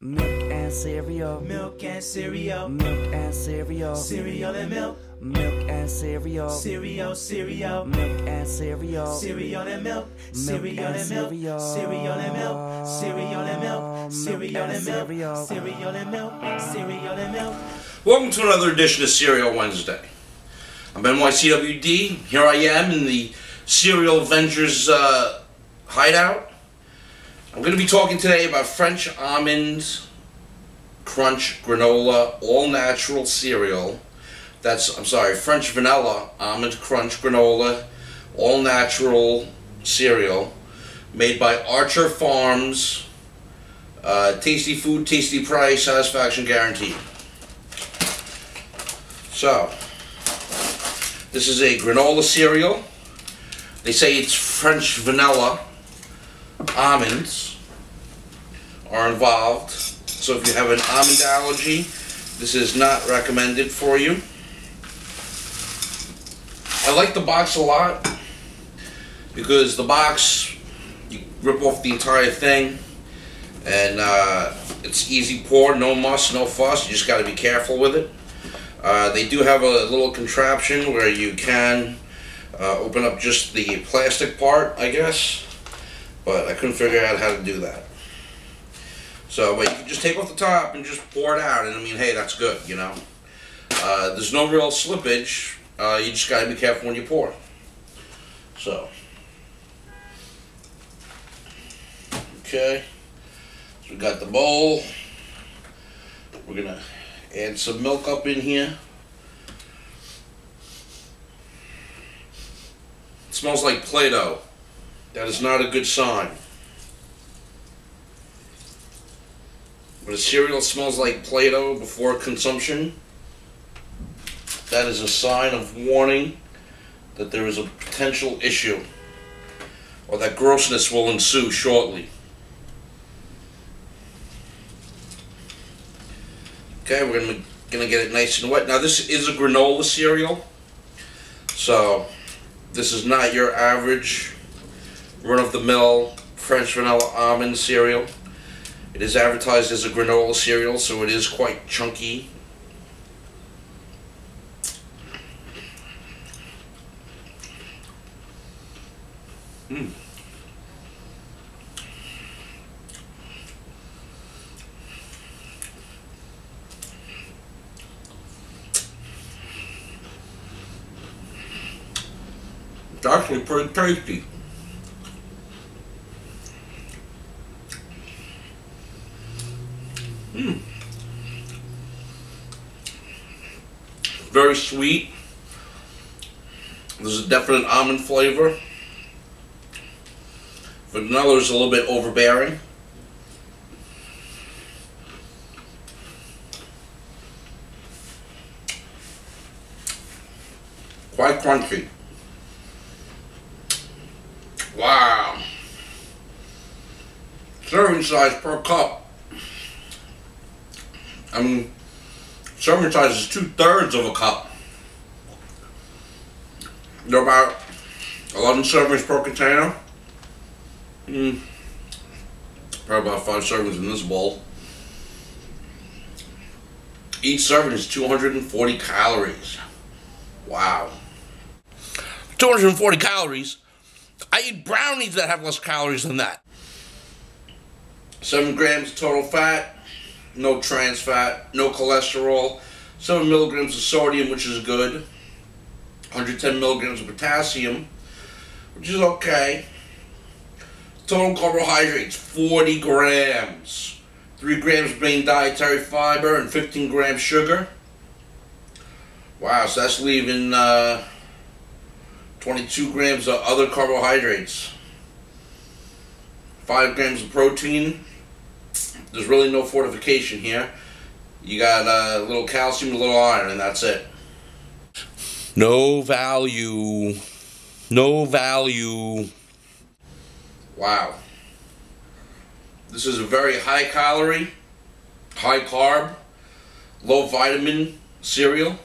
Milk and cereal. Milk and cereal. Milk and cereal. Cereal and milk. Milk and cereal. Cereal, cereal. Milk and cereal. Cereal and milk. Milk Cereal and milk. cereal. Cereal and milk. Cereal and milk. Cereal and milk. cereal. Cereal and milk. Cereal and milk. Welcome to another edition of Cereal Wednesday. I'm NYCWD. Here I am in the Cereal Avengers hideout. I'm going to be talking today about French Almond Crunch Granola All Natural Cereal. French Vanilla Almond Crunch Granola All Natural Cereal made by Archer Farms. Tasty food, tasty price, satisfaction guaranteed. So, this is a granola cereal. They say it's French vanilla. Almonds are involved. So if you have an almond allergy, this is not recommended for you. I like the box a lot because the box, you rip off the entire thing and it's easy pour, no muss, no fuss. You just got to be careful with it. They do have a little contraption where you can open up just the plastic part, I guess, but I couldn't figure out how to do that. So, but you can just take off the top and just pour it out, and I mean, hey, that's good, you know. There's no real slippage. You just gotta be careful when you pour. So, okay, so we got the bowl. We're gonna add some milk up in here. It smells like Play-Doh. That is not a good sign. When a cereal smells like Play-Doh before consumption, that is a sign of warning that there is a potential issue or that grossness will ensue shortly. Okay, we're gonna get it nice and wet. Now this is a granola cereal, so this is not your average run-of-the-mill French vanilla almond cereal. It is advertised as a granola cereal, so it is quite chunky. It's actually pretty tasty. Very sweet. There's a definite almond flavor. Vanilla is a little bit overbearing. Quite crunchy. Wow. Serving size per cup. I mean, serving size is 2/3 of a cup. They're about 11 servings per container. Probably about 5 servings in this bowl. Each serving is 240 calories. Wow. 240 calories? I eat brownies that have less calories than that. 7 grams total fat. No trans fat, no cholesterol, 7 milligrams of sodium, which is good, 110 milligrams of potassium, which is okay. Total carbohydrates, 40 grams, 3 grams main dietary fiber, and 15 grams sugar. Wow, so that's leaving 22 grams of other carbohydrates, 5 grams of protein. There's really no fortification here. You got a little calcium, a little iron, and that's it. No value. No value. Wow. This is a very high calorie, high carb, low vitamin cereal.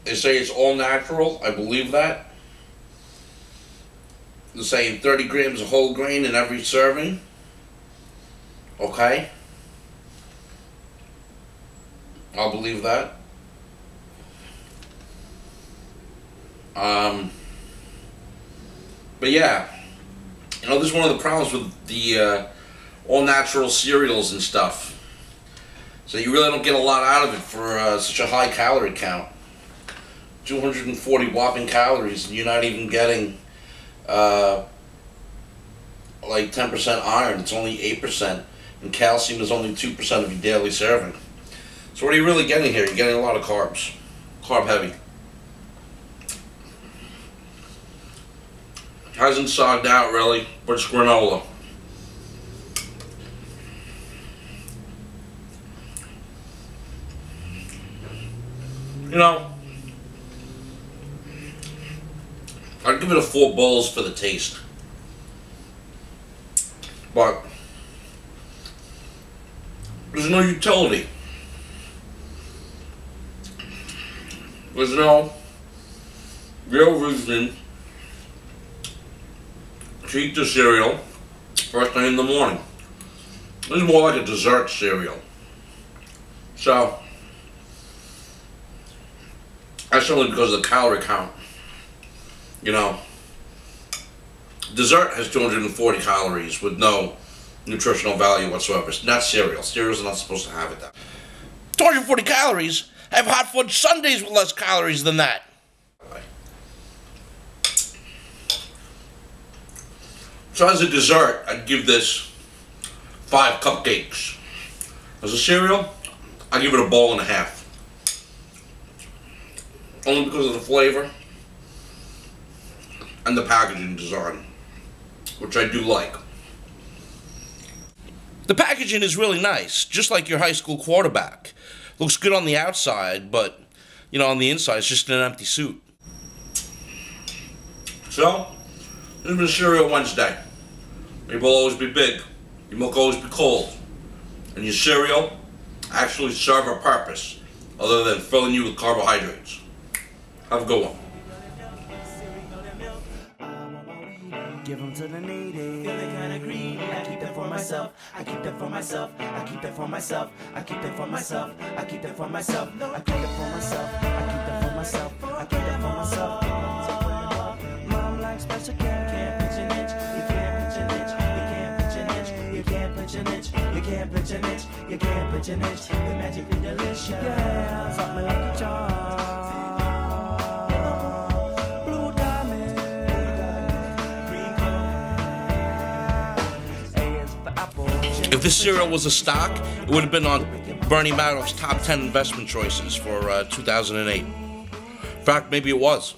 They say it's all natural. I believe that. they're saying 30 grams of whole grain in every serving. Okay. I'll believe that. But yeah, you know, this is one of the problems with the all-natural cereals and stuff. So you really don't get a lot out of it for such a high calorie count. 240 whopping calories, and you're not even getting like 10% iron. It's only 8%, and calcium is only 2% of your daily serving. So what are you really getting here? You're getting a lot of carbs, carb heavy. Hasn't sogged out really, but it's granola. You know, I'd give it a 4 bowls for the taste. But there's no utility. There's no real reason to eat the cereal first thing in the morning. This is more like a dessert cereal. So, that's only because of the calorie count. You know, dessert has 240 calories with no nutritional value whatsoever. It's not cereal. Cereals are not supposed to have it that. 240 calories? I have hot fudge sundaes with less calories than that. So as a dessert, I'd give this 5 cupcakes. As a cereal, I'd give it a bowl and a half. Only because of the flavor and the packaging design, which I do like. The packaging is really nice, just like your high school quarterback. Looks good on the outside, but, you know, on the inside, it's just an empty suit. So, this has been Cereal Wednesday. Your bowl will always be big, your milk will always be cold, and your cereal actually serve a purpose other than filling you with carbohydrates. Have a good one. Give them to the needy. Feeling kinda greedy. I keep that for myself. I keep that for myself. I keep that for myself. I keep that for myself. I keep that for myself. I keep that for myself. I keep that for myself. I keep that for myself. Mom likes special care. Can't pitch an inch. You can't pitch an inch. You can't pitch an inch. You can't pitch an inch. You can't pitch an inch. You can't pitch an inch. You're magically delicious. Yeah, something me like a jar. Blue diamond. Green color. A is for apple. If this cereal was a stock, it would have been on Bernie Madoff's top 10 investment choices for 2008. In fact, maybe it was.